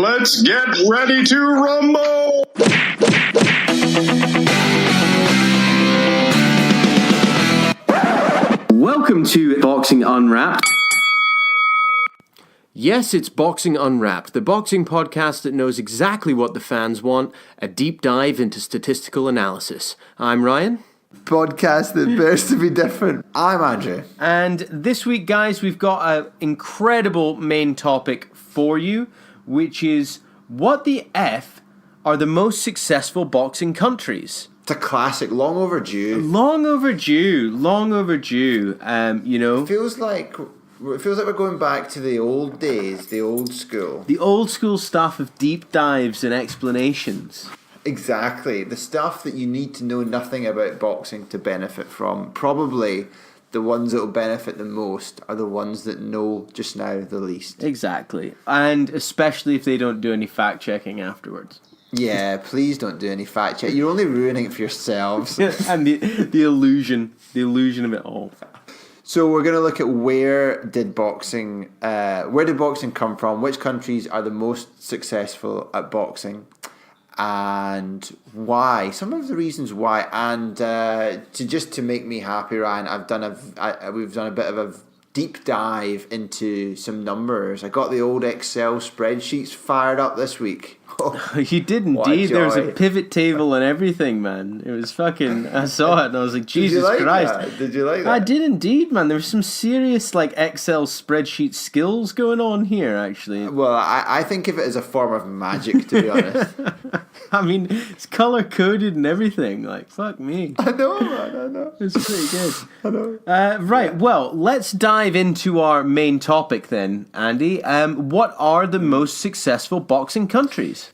Let's get ready to rumble! Welcome to Boxing Unwrapped. Yes, it's Boxing Unwrapped, the boxing podcast that knows exactly what the fans want, a deep dive into statistical analysis. I'm Ryan. Podcast that bears to be different. I'm Andrew. And this week, guys, we've got an incredible main topic for you, which is what the F are the most successful boxing countries? It's a classic, long overdue. Long overdue. It feels like we're going back to the old days, the old school. The old school stuff of deep dives and explanations. Exactly. The stuff that you need to know nothing about boxing to benefit from. Probably the ones that will benefit the most are the ones that know just now the least. Exactly. And especially if they don't do any fact checking afterwards. Yeah, please don't do any fact check. You're only ruining it for yourselves. And the illusion of it all. So we're going to look at where did boxing come from? Which countries are the most successful at boxing? And why? Some of the reasons why. And to make me happy, Ryan, we've done a bit of a deep dive into some numbers. I got the old Excel spreadsheets fired up this week. You did indeed. There was a pivot table and everything, man. It was fucking. I saw it and I was like, Jesus Christ! That? Did you like that? I did indeed, man. There was some serious Excel spreadsheet skills going on here, actually. Well, I think of it as a form of magic, to be honest. I mean, it's color coded and everything. Like, fuck me. I know, man. I know. It's pretty good. I know. Right. Yeah. Well, let's dive into our main topic then, Andy. What are the most successful boxing countries?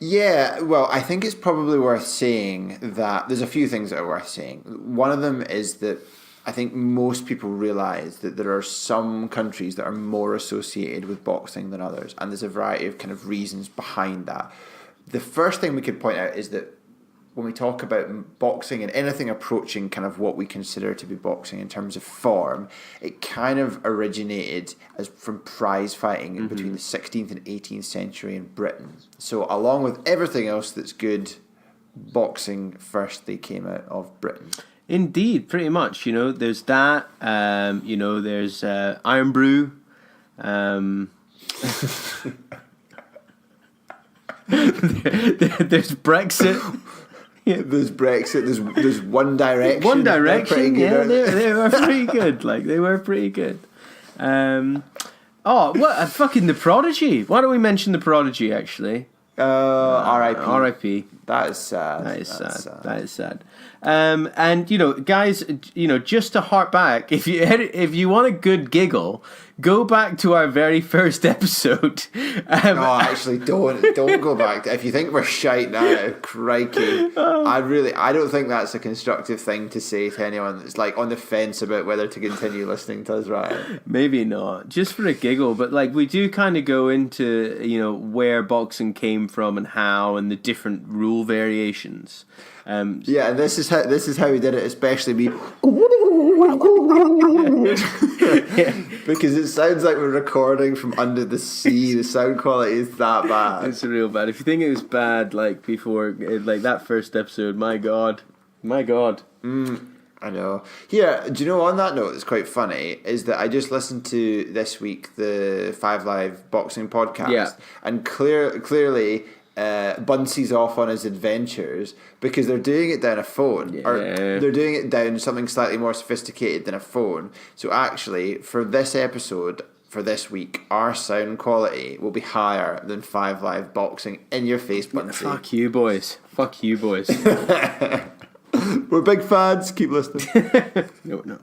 Yeah, well, I think it's probably worth saying that there's a few things that are worth saying. One of them is that I think most people realise that there are some countries that are more associated with boxing than others, and there's a variety of kind of reasons behind that. The first thing we could point out is that when we talk about boxing and anything approaching kind of what we consider to be boxing in terms of form, it kind of originated as from prize fighting between the 16th and 18th century in Britain. So along with everything else that's good, boxing firstly came out of Britain. Indeed, pretty much. There's that. There's Iron Brew. There's Brexit. Yeah. There's Brexit. There's One Direction. One Direction. Yeah, they were pretty good. They were pretty good. Fucking the Prodigy. Why don't we mention the Prodigy? Actually. R.I.P. R.I.P. That is sad. That is sad. And guys, just to harp back, if you want a good giggle, go back to our very first episode. No, actually, don't go back. If you think we're shite now, crikey, I don't think that's a constructive thing to say to anyone that's on the fence about whether to continue listening to us, right? Maybe not, just for a giggle, but we do kind of go into where boxing came from and how, and the different rule variations. Yeah, this is how we did it, especially me. Because it sounds like we're recording from under the sea. The sound quality is that bad. It's real bad. If you think it was bad, before, that first episode, my God. I know. Yeah, do you know, on that note, it's quite funny, is that I just listened to this week the 5 Live boxing podcast. Yeah. And clearly Bunsey's off on his adventures because they're doing it down a phone. Yeah. Or they're doing it down something slightly more sophisticated than a phone. So actually, for this episode, for this week, our sound quality will be higher than 5 Live boxing. In your face, Bunsey. Fuck you, boys. We're big fans. Keep listening. No.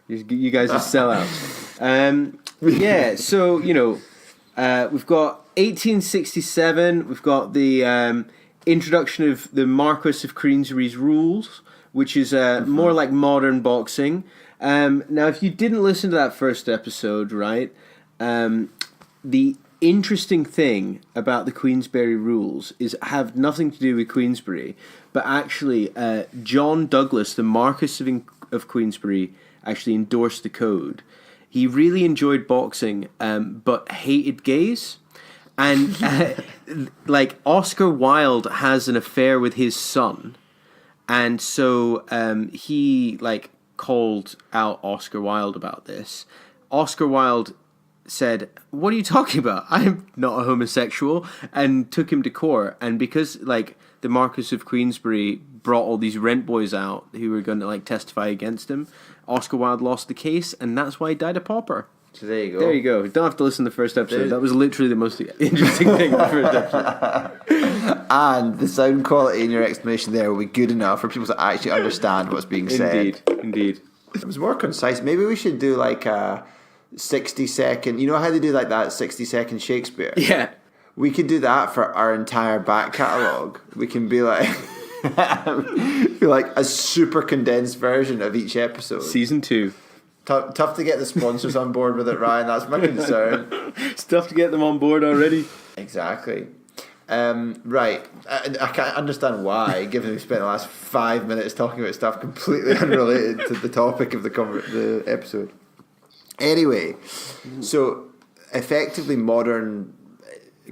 You guys are sellouts. Yeah, so, we've got 1867. We've got the introduction of the Marquess of Queensbury's rules, which is more like modern boxing. Now, if you didn't listen to that first episode, right, the interesting thing about the Queensbury rules is have nothing to do with Queensbury, but actually John Douglas, the Marquess of Queensbury, actually endorsed the code. he really enjoyed boxing, but hated gays. And like Oscar Wilde has an affair with his son, and so he like called out Oscar Wilde about this. Oscar Wilde said, "What are you talking about? I'm not a homosexual," and took him to court. And because like the Marquess of Queensbury brought all these rent boys out who were going to like testify against him, Oscar Wilde lost the case, and that's why he died a pauper. So there you go. There you go. You don't have to listen to the first episode. That was literally the most interesting thing in the first episode. And the sound quality in your explanation there will be good enough for people to actually understand what's being said. Indeed. It was more concise. Maybe we should do like a 60-second... You know how they do like that 60-second Shakespeare? Yeah. We could do that for our entire back catalogue. We can be like... be like a super condensed version of each episode. Season 2. Tough to get the sponsors on board with it, Ryan. That's my concern. It's tough to get them on board already. Exactly. Right. I can't understand why, given we spent the last 5 minutes talking about stuff completely unrelated to the topic of the episode. Anyway, so effectively modern,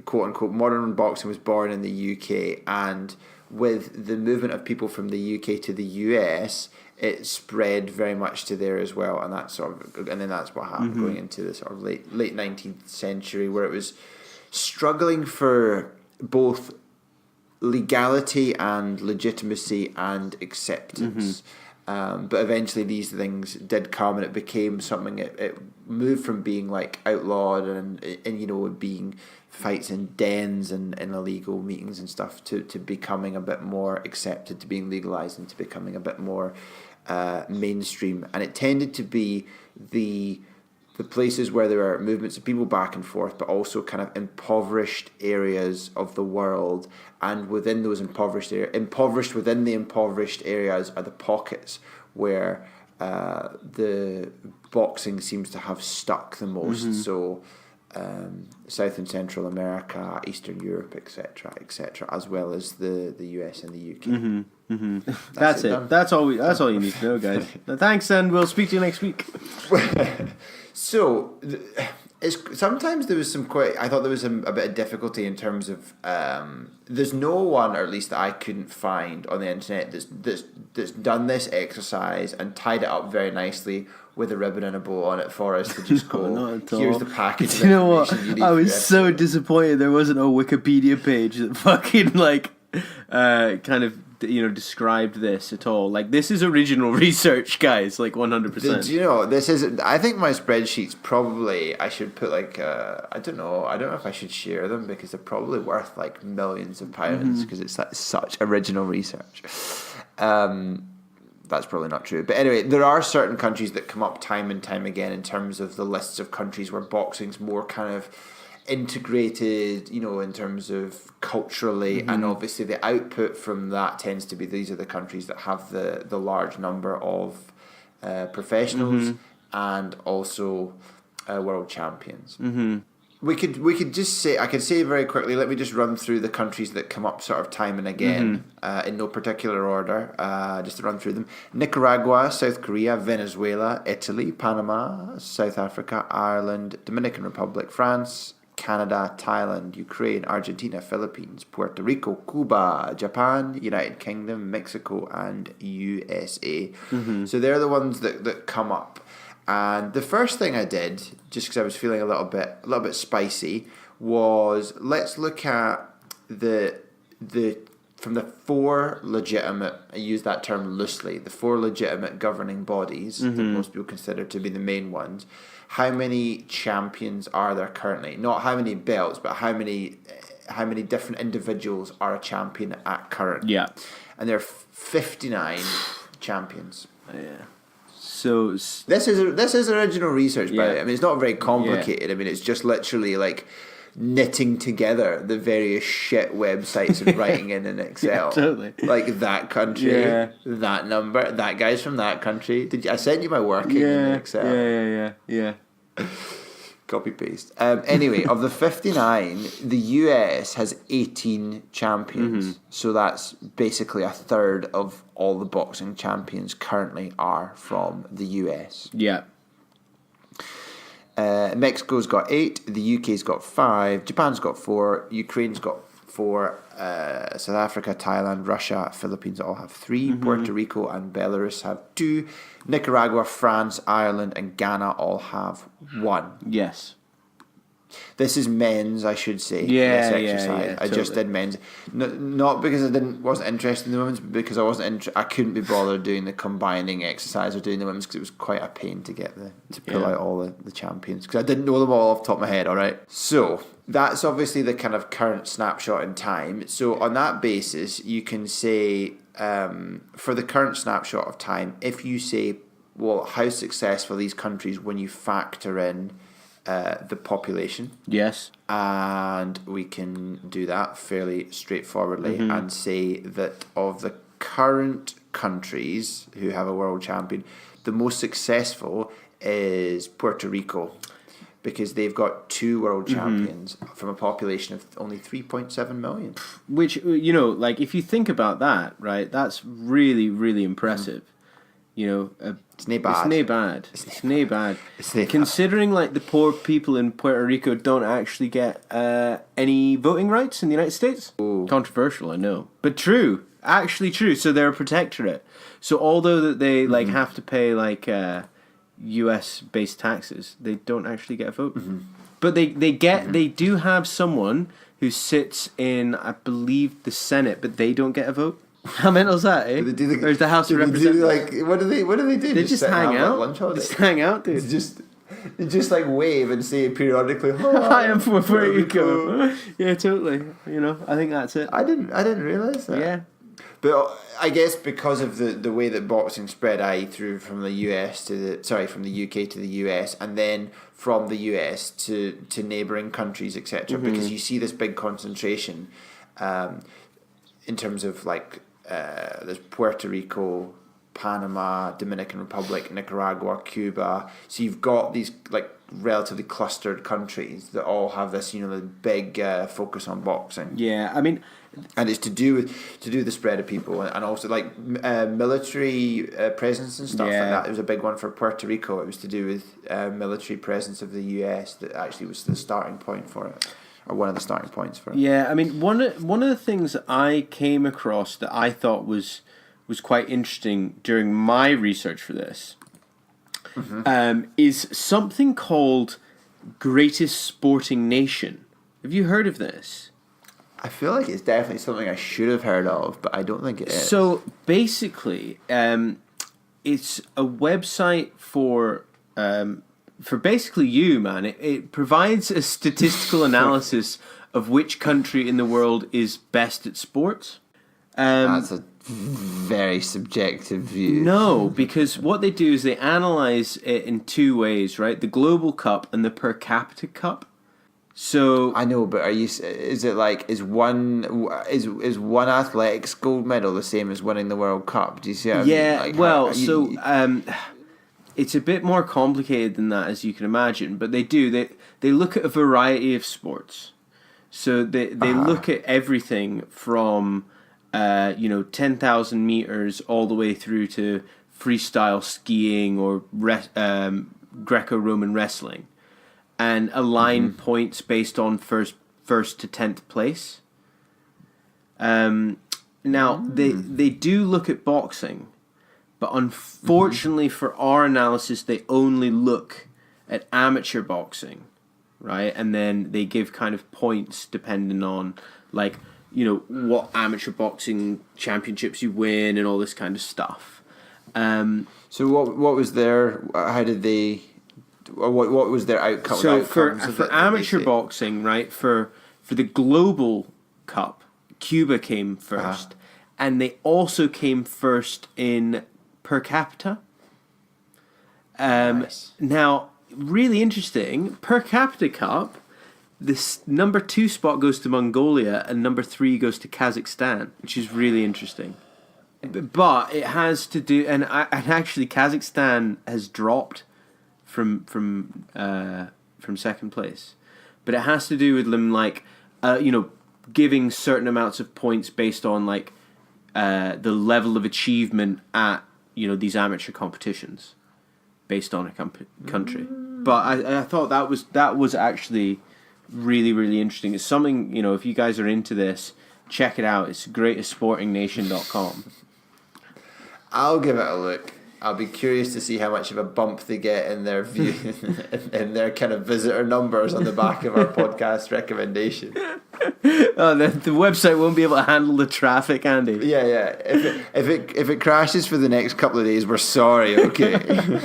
quote-unquote, modern boxing was born in the UK, and with the movement of people from the UK to the US, it spread very much to there as well, and then that's what happened going into the sort of late 19th century, where it was struggling for both legality and legitimacy and acceptance. But eventually these things did come, and it became something. It moved from being like outlawed and being fights in dens and in illegal meetings and stuff to becoming a bit more accepted, to being legalized, and to becoming a bit more mainstream. And it tended to be the places where there are movements of people back and forth, but also kind of impoverished areas of the world. And within those impoverished within the impoverished areas are the pockets where the boxing seems to have stuck the most. So South and Central America, Eastern Europe, etc., as well as the US and the UK. That's it. That's all you need to know, guys. Thanks, and we'll speak to you next week. So, sometimes there was I thought there was a bit of difficulty in terms of there's no one, or at least that I couldn't find on the internet, that's done this exercise and tied it up very nicely with a ribbon and a bow on it for us to just go, here's the package. Do you know what? I was so disappointed there wasn't a Wikipedia page that fucking kind of described this at all. Like, this is original research, guys. Like 100%. Do you know this is? I think my spreadsheets probably I should put I don't know if I should share them, because they're probably worth like millions of pounds, because it's such original research. That's probably not true. But anyway, there are certain countries that come up time and time again in terms of the lists of countries where boxing's more kind of integrated, in terms of culturally, and obviously the output from that tends to be these are the countries that have the large number of professionals and also world champions. We could just say, I could say very quickly, let me just run through the countries that come up sort of time and again in no particular order, just to run through them. Nicaragua, South Korea, Venezuela, Italy, Panama, South Africa, Ireland, Dominican Republic, France, Canada, Thailand, Ukraine, Argentina, Philippines, Puerto Rico, Cuba, Japan, United Kingdom, Mexico, and USA. So they're the ones that come up. And the first thing I did, just because I was feeling a little bit spicy, was let's look at from the four legitimate, I use that term loosely, the four legitimate governing bodies that most people consider to be the main ones. How many champions are there currently? Not how many belts, but how many different individuals are a champion at current. Yeah. And there are 59 champions. Yeah. So this is original research, by the way. I mean, it's not very complicated. I mean, it's just literally like knitting together the various shit websites and writing in Excel. Yeah, totally. Like that country, that number, that guy's from that country. I sent you my working in Excel? Yeah. Copy paste. Anyway, of the 59, the US has 18 champions. So that's basically a third of all the boxing champions currently are from the US. Yeah. Mexico's got 8, the UK's got 5, Japan's got 4, Ukraine's got 4, South Africa, Thailand, Russia, Philippines all have 3, Puerto Rico and Belarus have 2, Nicaragua, France, Ireland and Ghana all have 1. Yes. This is men's, I should say. Yeah, this exercise. yeah, I just did men's, not because I wasn't interested in the women's, but because I couldn't be bothered doing the combining exercise or doing the women's because it was quite a pain to get to pull out all the champions because I didn't know them all off the top of my head. All right, so that's obviously the kind of current snapshot in time. So on that basis, you can say for the current snapshot of time, if you say, well, how successful are these countries when you factor in the population. Yes. And we can do that fairly straightforwardly and say that of the current countries who have a world champion, the most successful is Puerto Rico because they've got 2 world champions from a population of only 3.7 million. Which, you know, like if you think about that, right, that's really, really impressive. You know, it's nae bad. It's nae bad. Considering like the poor people in Puerto Rico don't actually get any voting rights in the United States. Ooh. Controversial, I know, but true. Actually true. So they're a protectorate. So although that they like have to pay like U.S. based taxes, they don't actually get a vote. But they do have someone who sits in, I believe, the Senate, but they don't get a vote. How mental is that, eh? Or is the House of Representatives? What do they do? They just hang out. Just hang out, dude. They just like wave and say periodically, "Hi, I'm from Puerto Rico." Yeah, totally. You know, I think that's it. I didn't realize that. Yeah, but I guess because of the way that boxing spread, through from the from the UK to the US, and then from the US to neighbouring countries, etc. Because you see this big concentration, in terms of like. There's Puerto Rico, Panama, Dominican Republic, Nicaragua, Cuba. So you've got these like relatively clustered countries that all have this, you know, the big focus on boxing. Yeah, I mean, and it's to do the spread of people and also like military presence and stuff like that. It was a big one for Puerto Rico. It was to do with military presence of the US that actually was the starting point for it. Or one of the starting points for it. Yeah, I mean, one of the things that I came across that I thought was quite interesting during my research for this is something called Greatest Sporting Nation. Have you heard of this? I feel like it's definitely something I should have heard of, but I don't think it is. So basically, it's a website for basically you, man. It provides a statistical analysis of which country in the world is best at sports. That's a very subjective view. No, because what they do is they analyze it in 2 ways, right? The Global Cup and the Per Capita Cup. So I know, but is it like is one athletics gold medal the same as winning the World Cup? Do you see what I mean? Like, it's a bit more complicated than that, as you can imagine, but they look at a variety of sports. So they look at everything from 10,000 meters all the way through to freestyle skiing or Greco-Roman wrestling, and align points based on first to 10th place. Now they do look at boxing. But unfortunately for our analysis, they only look at amateur boxing, right? And then they give kind of points depending on, like, you know, what amateur boxing championships you win and all this kind of stuff. So what was their? How did they? What was their outcome? So for amateur boxing, right? For the Global Cup, Cuba came first, and they also came first in per capita. Nice. Now, really interesting, per capita cup, this number 2 spot goes to Mongolia and number 3 goes to Kazakhstan, which is really interesting. But it has to do, and actually Kazakhstan has dropped from second place, but it has to do with them giving certain amounts of points based on like the level of achievement at these amateur competitions based on a country. But I thought that was actually really, really interesting. It's something, if you guys are into this, check it out. It's greatestsportingnation.com. I'll give it a look. I'll be curious to see how much of a bump they get in their view, in their kind of visitor numbers on the back of our podcast recommendation. Oh, the website won't be able to handle the traffic, Andy. Yeah. If it crashes for the next couple of days, we're sorry. Okay.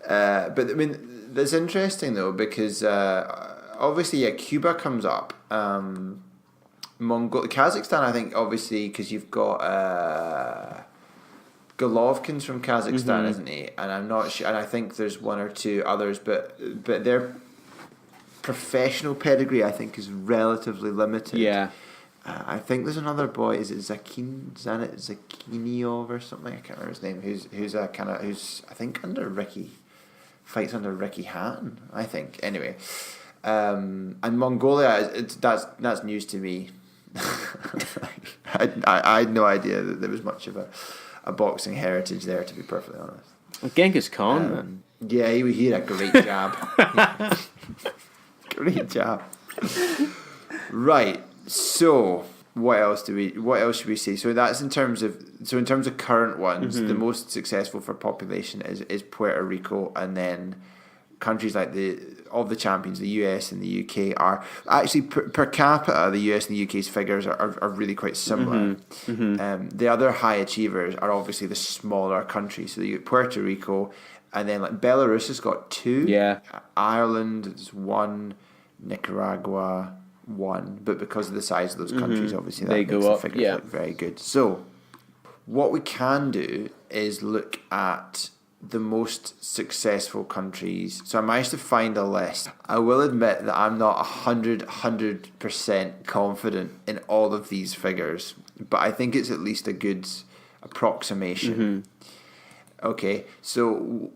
But I mean, that's interesting though, because obviously, Cuba comes up. Kazakhstan, I think, obviously, because you've got Golovkin's from Kazakhstan, isn't he? And I'm not sure, and I think there's one or two others, but their professional pedigree, I think, is relatively limited. Yeah. I think there's another boy. Is it Zakiniov or something? I can't remember his name. Who's I think fights under Ricky Hatton, I think. Anyway, and Mongolia, that's news to me. I had no idea that there was much of a boxing heritage there, to be perfectly honest. Genghis Khan, man. Yeah, he had a great jab. Great jab. Right. So, what else should we say? So that's in terms of current ones, the most successful for population is Puerto Rico, and then countries like the champions, the US and the UK are actually per capita. The US and the UK's figures are really quite similar. The other high achievers are obviously the smaller countries. So you get Puerto Rico, and then like Belarus has got 2. Yeah, Ireland is 1. Nicaragua 1. But because of the size of those countries, obviously that makes the figures look very good. So what we can do is look at the most successful countries. So I managed to find a list. I will admit that I'm not 100% confident in all of these figures, but I think it's at least a good approximation. Okay, so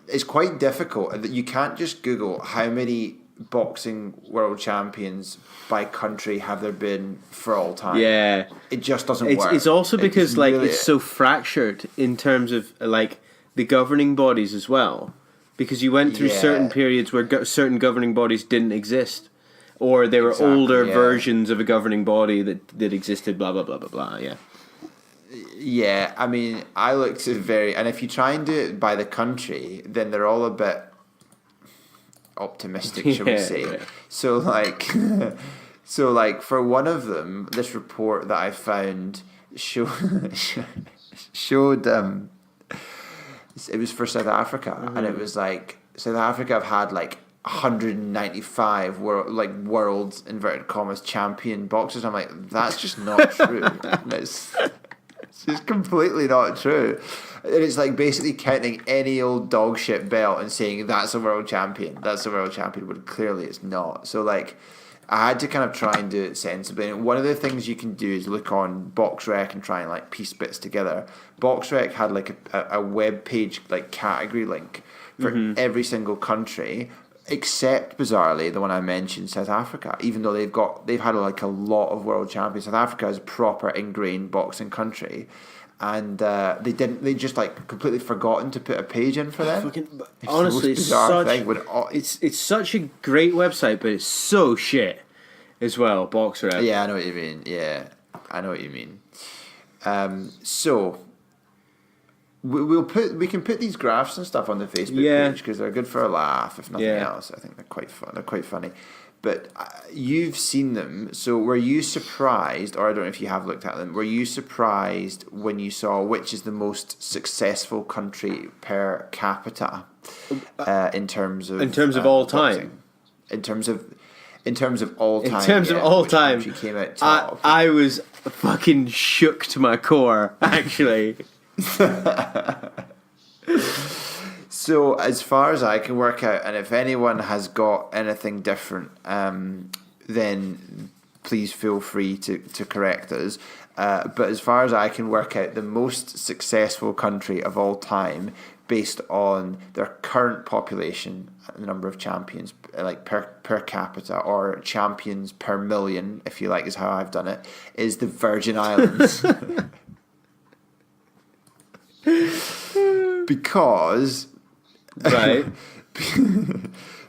it's quite difficult. You can't just Google how many boxing world champions by country have there been for all time. Yeah, it just doesn't work. It's also because it's so fractured in terms of like the governing bodies as well, because you went through certain periods where certain governing bodies didn't exist, or there were older versions of a governing body that existed. Blah blah blah blah blah. Yeah, I mean, I looked at and if you try and do it by the country, then they're all a bit optimistic, shall we say? Right. So like for one of them, this report that I found showed it was for South Africa, and it was like South Africa have had like 195 world inverted commas champion boxers. I'm like, that's just not true. It's just completely not true. And it's like basically counting any old dog shit belt and saying that's a world champion. That's a world champion, but clearly it's not. So like, I had to kind of try and do it sensibly. And one of the things you can do is look on BoxRec and try and like piece bits together. BoxRec had like a web page like category link for every single country, except bizarrely the one I mentioned, South Africa. Even though they've had like a lot of world champions, South Africa is a proper ingrained boxing country. And they just like completely forgotten to put a page in for them. Honestly, it's such a great website, but it's so shit as well. BoxRec. Yeah, I know what you mean. Yeah, I know what you mean. So we can put these graphs and stuff on the Facebook page because they're good for a laugh, if nothing else. I think they're quite fun. They're quite funny. But you've seen them, so were you surprised, or I don't know if you have looked at them, were you surprised when you saw which is the most successful country per capita in terms of all time? In terms of all time. In terms of all time, came out top. I was fucking shook to my core, actually. So as far as I can work out, and if anyone has got anything different, then please feel free to correct us. But as far as I can work out, the most successful country of all time, based on their current population, the number of champions, like per capita, or champions per million, if you like, is how I've done it, is the Virgin Islands. Because Right.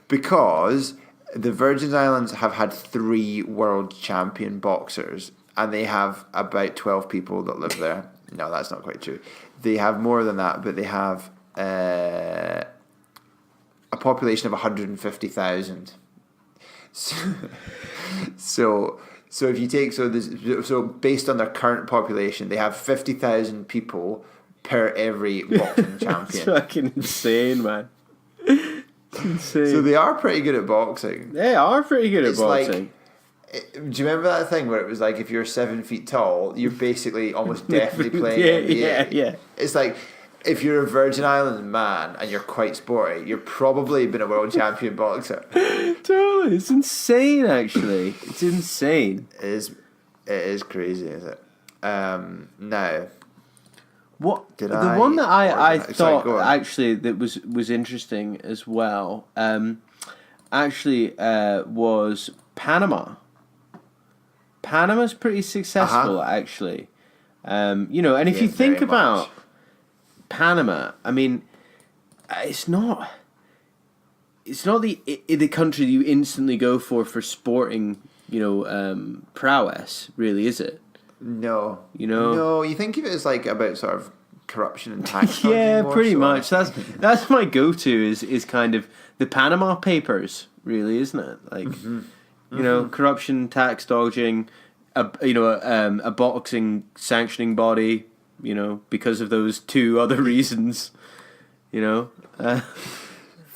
Because the Virgin Islands have had 3 world champion boxers, and they have about 12 people that live there. No, that's not quite true. They have more than that, but they have a population of 150,000. So if you take so based on their current population, they have 50,000 people per every boxing champion. It's fucking insane, man. It's insane. So they are pretty good at boxing. They are pretty good at It's boxing. Do you remember that thing where it was like if you're 7 feet tall, you're basically almost definitely playing NBA? Yeah. It's like if you're a Virgin Islands man and you're quite sporty, you're probably been a world champion boxer. Totally. It's insane, actually. It's insane. It is crazy, is it? Now, what Did the I one that I organise- Sorry, thought go on. actually that was interesting as well, was Panama. Panama's pretty successful, actually. And if Yeah, you think very about much. Panama, I mean, it's not the country you instantly go for sporting, prowess, really, is it? No. No. No, you think of it as like about sort of corruption and tax dodging Yeah, more pretty so. much. That's my go-to is kind of the Panama Papers, really, isn't it? Like, corruption, tax dodging, a boxing sanctioning body, because of those 2 other reasons, But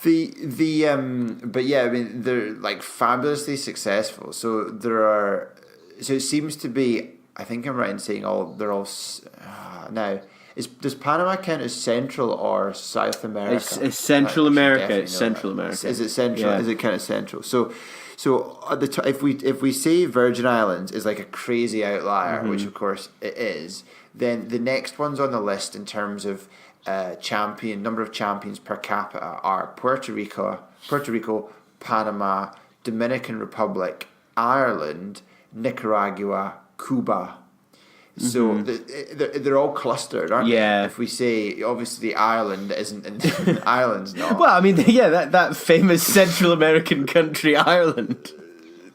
yeah, I mean they're like fabulously successful. So it seems to be. I think I'm right in saying they're all now. Does Panama count as Central or South America? It's Central America. It's Definitely know Central that. America. Is it Central? Yeah. Is it kind of Central? So at the if we say Virgin Islands is like a crazy outlier, which of course it is, then the next ones on the list in terms of number of champions per capita are Puerto Rico, Panama, Dominican Republic, Ireland, Nicaragua, Cuba. So they're all clustered, aren't Yeah. they? If we say obviously Ireland isn't, in Ireland's not. Well, I mean, yeah, that famous Central American country, Ireland.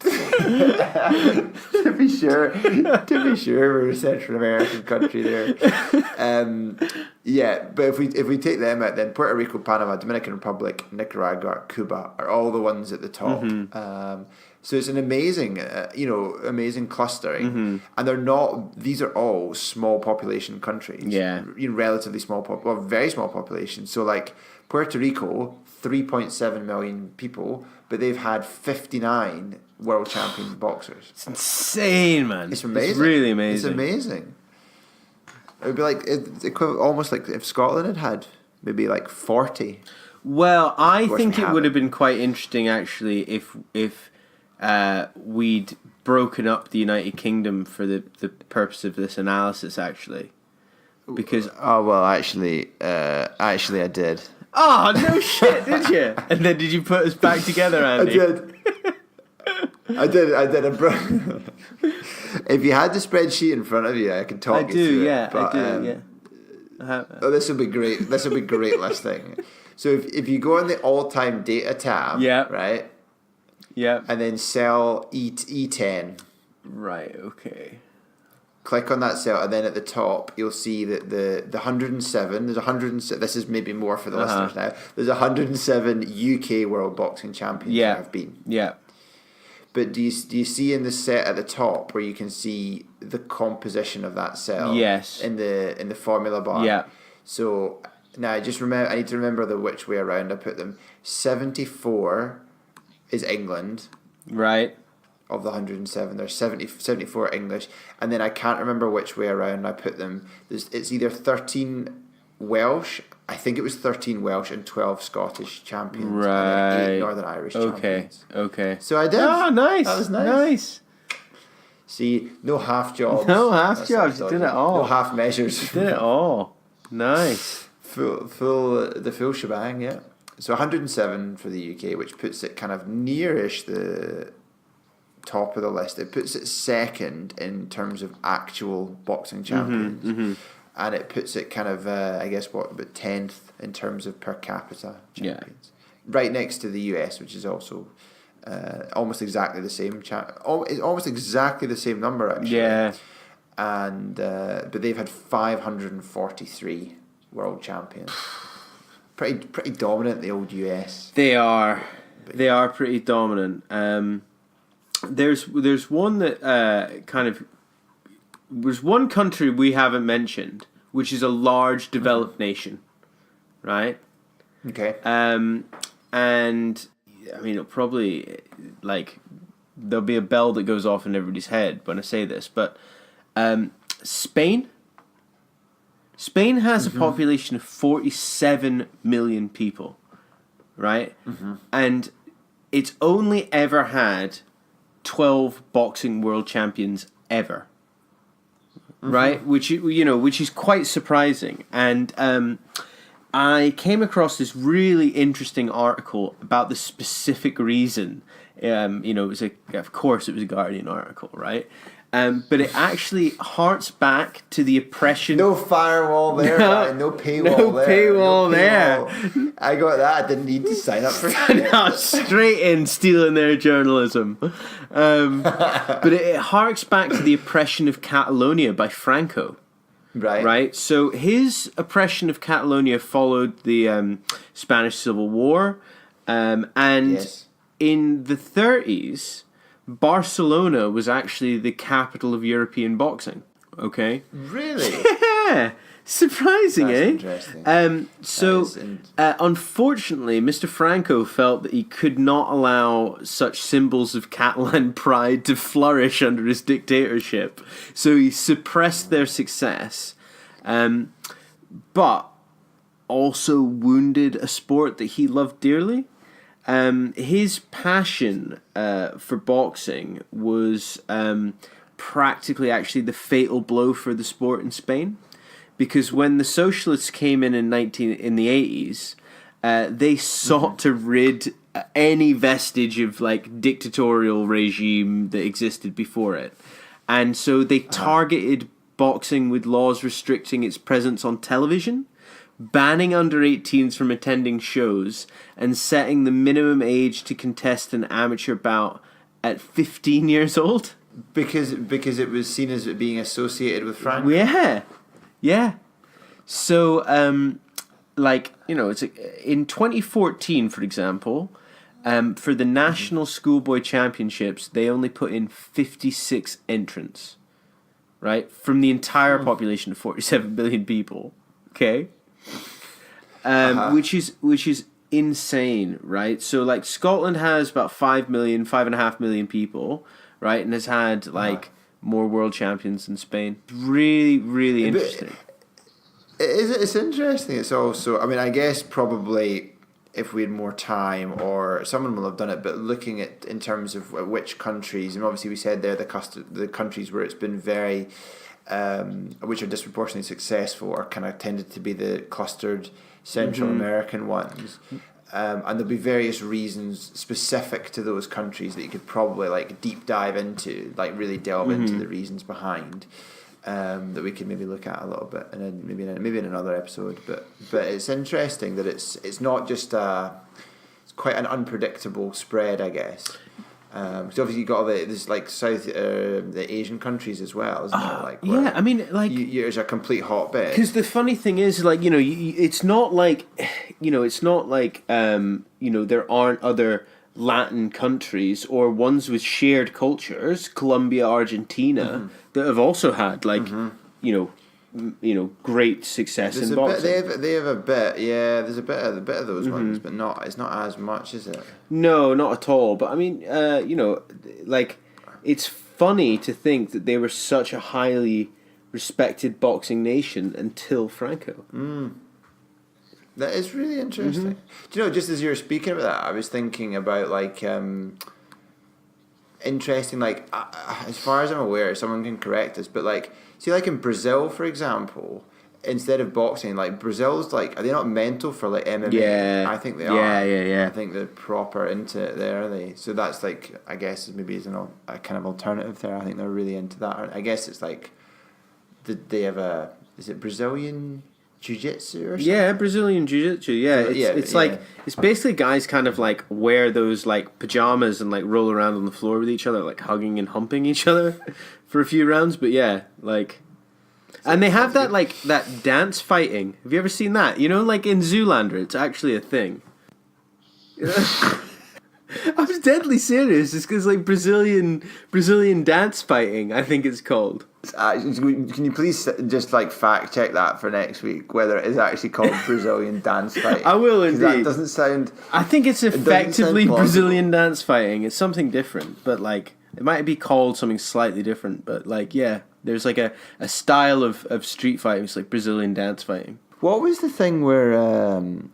to be sure, we're a Central American country there. Yeah, but if we take them out, then Puerto Rico, Panama, Dominican Republic, Nicaragua, Cuba are all the ones at the top. So it's an amazing, amazing clustering, and they're not. These are all small population countries. Yeah, relatively small very small population. So like Puerto Rico, 3.7 million people, but they've had 59 world champion boxers. It's insane, man. It's amazing. It's really amazing. It's amazing. It would be like almost like if Scotland had maybe like 40. Well, I course think we it would have haven't. been quite interesting actually if we'd broken up the United Kingdom for the purpose of this analysis, actually, because Actually I did. oh no shit, did you? And then did you put us back together, Andy? I did. If you had the spreadsheet in front of you, I could talk I you do, through yeah, it. But, I do, yeah. this will be great. This will be great listing. So if you go on the all-time data tab, Yeah. right, Yeah. and then cell E10, Right. Okay. click on that cell, and then at the top you'll see that the 107. There's 107. This is maybe more for the listeners now. There's 107 UK World Boxing Champions Yeah. who have been. Yeah. But do you see in the set at the top where you can see the composition of that cell? Yes. In the formula bar. Yeah. So now I need to remember which way around I put them. 74 is England. Right. Of the 107, there's 74 English, and then I can't remember which way around I put them. It's either 13 Welsh, I think it was 13 Welsh and 12 Scottish champions, and then 8 Right. Northern Irish Okay. champions. Okay. So I did. Ah, nice. That was nice. Nice. See, no half jobs. No half That's jobs, you did it all. No half measures. Did it all. Nice. The full shebang, yeah. So 107 for the UK, which puts it kind of nearish the top of the list. It puts it second in terms of actual boxing champions. and it puts it kind of, I guess, about 10th in terms of per capita champions. Right next to the US, which is also almost exactly the same. Almost exactly the same number, actually. Yeah. And but they've had 543 world champions. Pretty dominant, the old US. They are pretty dominant. There's one that there's one country we haven't mentioned, which is a large developed nation, right? Okay. And I mean, it'll probably, like, there'll be a bell that goes off in everybody's head when I say this, but Spain has a population of 47 million people, right? And it's only ever had 12 boxing world champions ever, right? Which is quite surprising. And I came across this really interesting article about the specific reason. Of course it was a Guardian article, right? But it actually harks back to the oppression. No firewall there, Brian. No paywall no there. Paywall there. I got that. I didn't need to sign up for that. No, straight in stealing their journalism. But it harks back to the oppression of Catalonia by Franco. Right. So his oppression of Catalonia followed the Spanish Civil War, and in the 30s, Barcelona was actually the capital of European boxing. Okay. Really? Yeah. Surprising, That's eh? Interesting. Unfortunately, Mr. Franco felt that he could not allow such symbols of Catalan pride to flourish under his dictatorship. So he suppressed their success, but also wounded a sport that he loved dearly. His passion for boxing was practically actually the fatal blow for the sport in Spain. Because when the socialists came in the 80s, they sought to rid any vestige of like dictatorial regime that existed before it, and so they targeted boxing with laws restricting its presence on television, banning under 18s from attending shows, and setting the minimum age to contest an amateur bout at 15 years old. Because it was seen as it being associated with Franco. Yeah. So, it's in 2014, for example, for the National Schoolboy Championships, they only put in 56 entrants, right? From the entire population of 47 billion people, okay? Which is insane, right? So, like, Scotland has about 5.5 million people, right? And has had, more world champions than Spain. Really, really interesting. It's interesting. It's also, I mean, I guess probably if we had more time, or someone will have done it, but looking at in terms of which countries, and obviously we said there the countries where it's been very, which are disproportionately successful, or kind of tended to be the clustered Central American ones. And there'll be various reasons specific to those countries that you could probably deep dive into, really delve into the reasons behind, that we could maybe look at a little bit, and then maybe in another episode. But it's interesting that it's not just it's quite an unpredictable spread, I guess. Because obviously you got there's the Asian countries as well, isn't there? I mean, there's a complete hotbed. Because the funny thing is, it's not like there aren't other Latin countries or ones with shared cultures, Colombia, Argentina, that have also had great success in boxing. They have a bit, yeah. There's a bit of those ones, but it's not as much, is it? No, not at all. But I mean, it's funny to think that they were such a highly respected boxing nation until Franco. That is really interesting. Do you know, just as you were speaking about that, I was thinking about interesting, as far as I'm aware, someone can correct us, but see, in Brazil, for example, instead of boxing, Brazil's are they not mental for MMA? Yeah, I think they are. Yeah. I think they're proper into it there, are they? So that's I guess maybe is a kind of alternative there. I think they're really into that. I guess it's they have a is it Brazilian Jiu-Jitsu or something? Yeah, Brazilian Jiu-Jitsu. Yeah, it's like it's basically guys kind of like wear those like pajamas and like roll around on the floor with each other, like hugging and humping each other for a few rounds. But yeah, like, and they have that like that dance fighting. Have you ever seen that? You know, like in Zoolander, it's actually a thing. I was deadly serious. It's because like Brazilian dance fighting, I think it's called. Can you please just like fact check that for next week, whether it is actually called Brazilian dance fighting? I will indeed. That doesn't sound. I think it's effectively Brazilian dance fighting. It's something different, but like it might be called something slightly different. But like yeah, there's like a style of street fighting. It's like Brazilian dance fighting. What was the thing where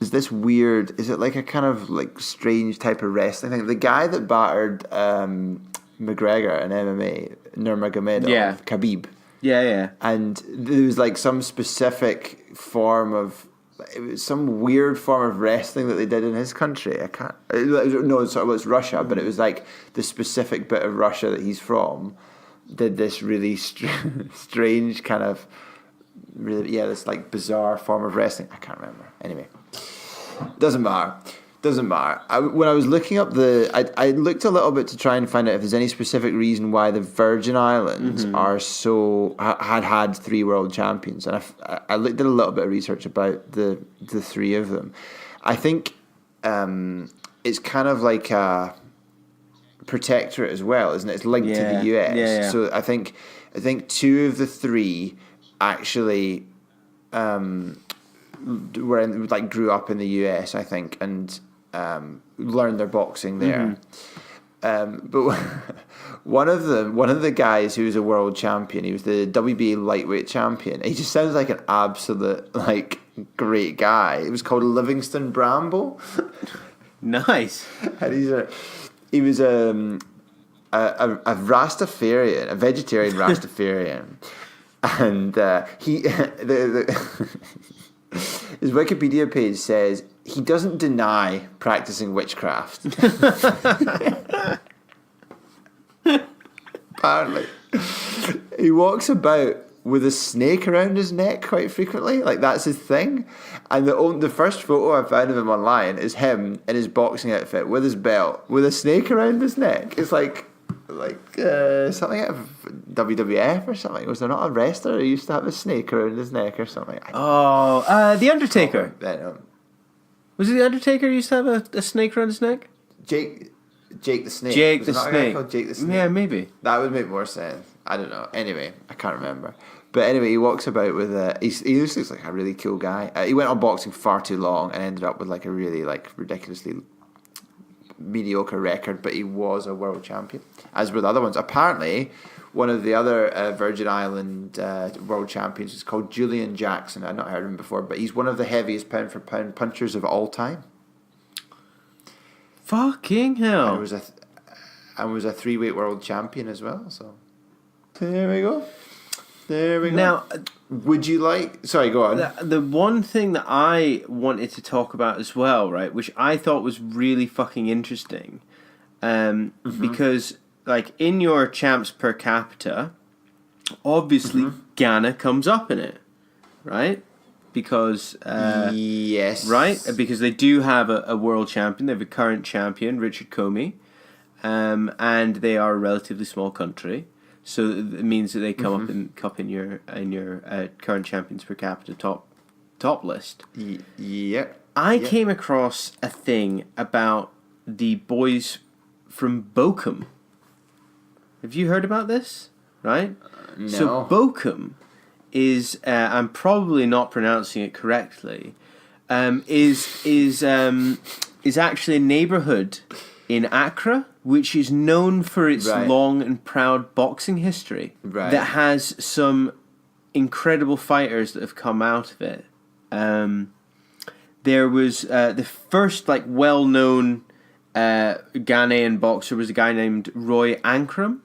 is this weird? Is it like a kind of like strange type of wrestling thing? The guy that battered McGregor in MMA, Nurmagomedov, Khabib. Yeah. And there was like some specific form of, it was some weird form of wrestling that they did in his country. I can't. No, it's Russia, but it was like the specific bit of Russia that he's from did this really strange kind of. Really, yeah, this like bizarre form of wrestling. I can't remember. Anyway, doesn't matter. When I was looking up I looked a little bit to try and find out if there's any specific reason why the Virgin Islands are so had 3 world champions, and I did a little bit of research about the 3 of them. I think it's kind of like a protectorate as well, isn't it? It's linked to the US. Yeah. So I think 2 of the 3 actually grew up in the US, I think, and learned their boxing there. But one of the guys who was a world champion, he was the WBA lightweight champion. He just sounds like an absolute like great guy. It was called Livingston Bramble. Nice. And he was a Rastafarian, a vegetarian Rastafarian. And his Wikipedia page says he doesn't deny practicing witchcraft. Apparently, he walks about with a snake around his neck quite frequently. Like that's his thing. And the first photo I found of him online is him in his boxing outfit with his belt with a snake around his neck. It's like something out of WWF or something. Was there not a wrestler who used to have a snake around his neck or something? The Undertaker. Was it the Undertaker who used to have a snake around his neck? Jake the Snake. Jake was the Snake. Jake the Snake. Yeah, maybe. That would make more sense. I don't know. Anyway, I can't remember. But anyway, he walks about with he just looks like a really cool guy. He went on boxing far too long and ended up with like a really like ridiculously mediocre record, but he was a world champion, as were the other ones. Apparently, one of the other Virgin Island world champions is called Julian Jacks. I've not heard of him before, but he's one of the heaviest pound-for-pound punchers of all time. Fucking hell! And was a 3-weight world champion as well. So there we go. Now, would you like? Sorry, go on. The one thing that I wanted to talk about as well, right, which I thought was really fucking interesting, because like in your champs per capita, obviously Ghana comes up in it, right? Because yes, right, because they do have a world champion. They have a current champion, Richard Comey, and they are a relatively small country. So it means that they come up in your current champions per capita top list. Yeah. I came across a thing about the boys from Bochum. Have you heard about this? Right? No. So Bochum is I'm probably not pronouncing it correctly. Is actually a neighborhood in Accra, which is known for its long and proud boxing history, that has some incredible fighters that have come out of it. There was the first like well-known Ghanaian boxer was a guy named Roy Ankrum.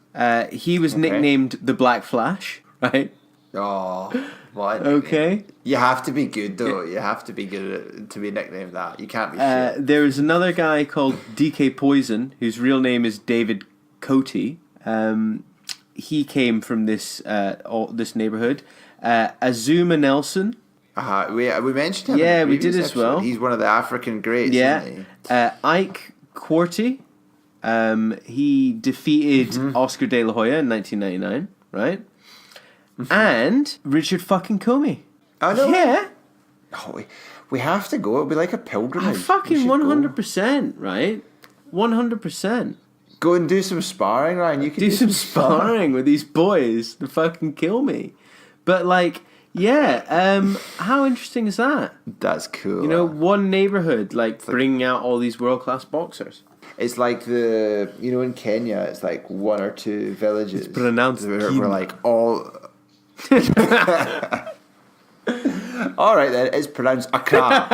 He was nicknamed the Black Flash, right? Oh, what? Okay. You have to be good, though. You have to be good to be nicknamed that. You can't be shit. There was another guy called DK Poison, whose real name is David Coty. He came from this neighborhood. Azuma Nelson. We mentioned him. Yeah, in the we did previous as well. episode. He's one of the African greats, Yeah. isn't he? Ike Quarty. He defeated Oscar De La Hoya in 1999, right? And Richard fucking Comey. Oh, no. Yeah. Oh, we have to go. It'll be like a pilgrimage. Fucking 100%, right? 100%. Go and do some sparring, Ryan. You can Do some sparring with these boys to fucking kill me. But like, yeah, how interesting is that? That's cool. You know, one neighborhood like bringing out all these world-class boxers. It's like in Kenya, it's like one or two villages. It's pronounced we're like all. All right, then it's pronounced Accra.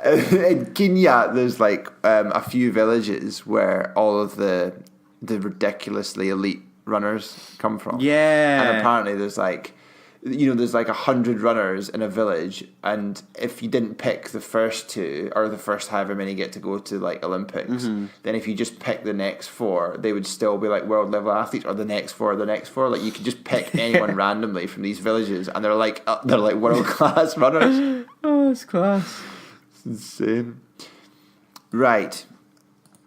In Kenya, there's like a few villages where all of the ridiculously elite runners come from. Yeah, and apparently there's like 100 runners in a village, and if you didn't pick the first two or the first however many get to go to like Olympics, then if you just pick the next four, they would still be like world level athletes, or the next four. Like you could just pick anyone randomly from these villages, and they're like world class runners. Oh, it's class. It's insane. Right.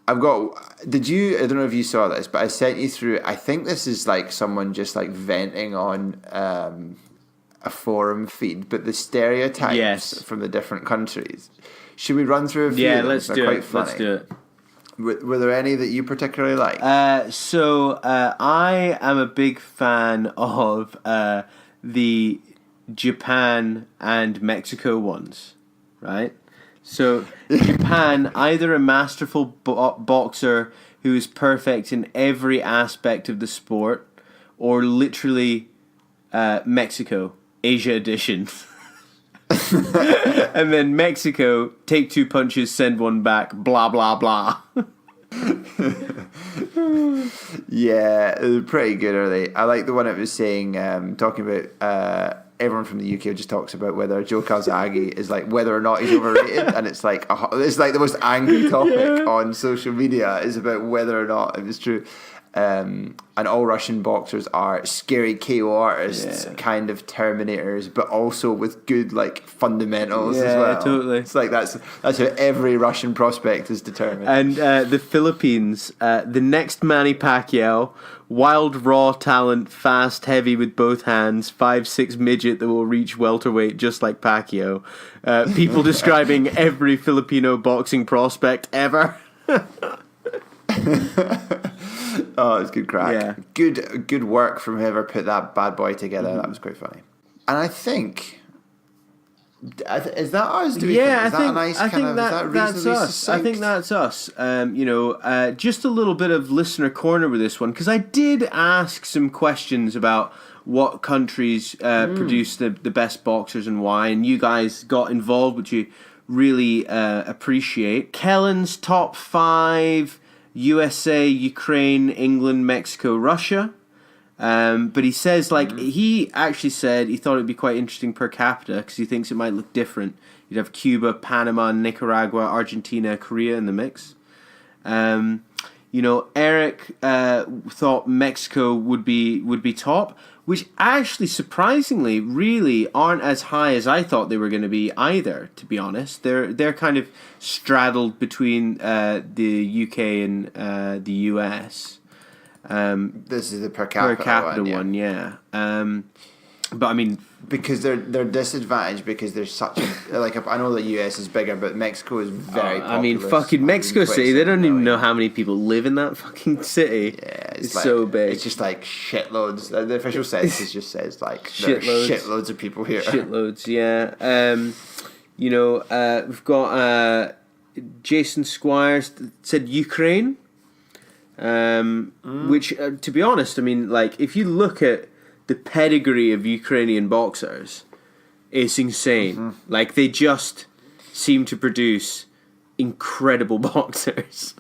I don't know if you saw this, but I sent you through, I think this is like someone just like venting on a forum feed, but the stereotypes from the different countries. Should we run through a few? Yeah, of them? let's They're do quite it. funny. Let's do it. Were there any that you particularly like? So I am a big fan of the Japan and Mexico ones, right? So Japan, either a masterful boxer who is perfect in every aspect of the sport, or literally Mexico, Asia edition. And then Mexico, take two punches, send one back, blah, blah, blah. Yeah, they're pretty good, are they? I like the one that was saying, talking about everyone from the UK just talks about whether Joe Calzaghe is like whether or not he's overrated, and it's like the most angry topic on social media is about whether or not it is true. And all Russian boxers are scary KO artists, kind of Terminators, but also with good like fundamentals as well. Totally. It's like that's how every Russian prospect is determined. And the Philippines, the next Manny Pacquiao, wild raw talent, fast, heavy with both hands, 5'6" midget that will reach welterweight just like Pacquiao. People describing every Filipino boxing prospect ever. Oh, it's good crack. Yeah. Good work from whoever put that bad boy together. That was quite funny. And I think, is that us? I think that's us. Succinct? I think that's us. Just a little bit of listener corner with this one, because I did ask some questions about what countries produce the best boxers and why, and you guys got involved, which you really appreciate. Kellen's top 5: USA, Ukraine, England, Mexico, Russia. But he says, he actually said he thought it'd be quite interesting per capita because he thinks it might look different. You'd have Cuba, Panama, Nicaragua, Argentina, Korea in the mix. Eric thought Mexico would be top, which actually surprisingly really aren't as high as I thought they were going to be either, to be honest. They're kind of straddled between the UK and the US. This is the per capita one, yeah. But I mean, because they're disadvantaged because there's such a I know the US is bigger, but Mexico is very populous. I mean, fucking Mexico City, they don't even know how many people live in that fucking city. Yeah, it's so big. It's just like shitloads. The official census just says like shitloads of people here. Shitloads, yeah. We've got Jason Squires said Ukraine. Which, to be honest, I mean, if you look at the pedigree of Ukrainian boxers, it's insane. They just seem to produce incredible boxers.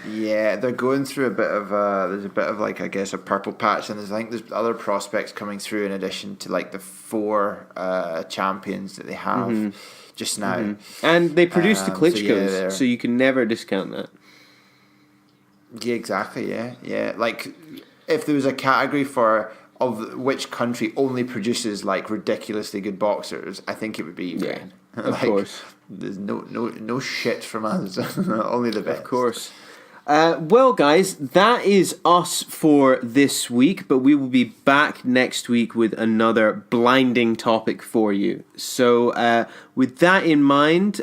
Yeah, they're going through a bit of there's a bit of I guess a purple patch, and there's other prospects coming through in addition to the 4 champions that they have just now. And they produce the Klitschkos, so you can never discount that. Yeah, exactly. Yeah. if there was a category of which country only produces like ridiculously good boxers, I think it would be Ukraine. Yeah, of course. There's no shit from us. Only the best. Of course. Well, guys, that is us for this week, but we will be back next week with another blinding topic for you. So with that in mind,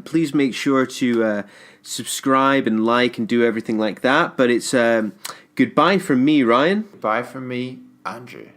please make sure to subscribe and like and do everything like that. But it's goodbye from me, Ryan. Goodbye from me, Andrew.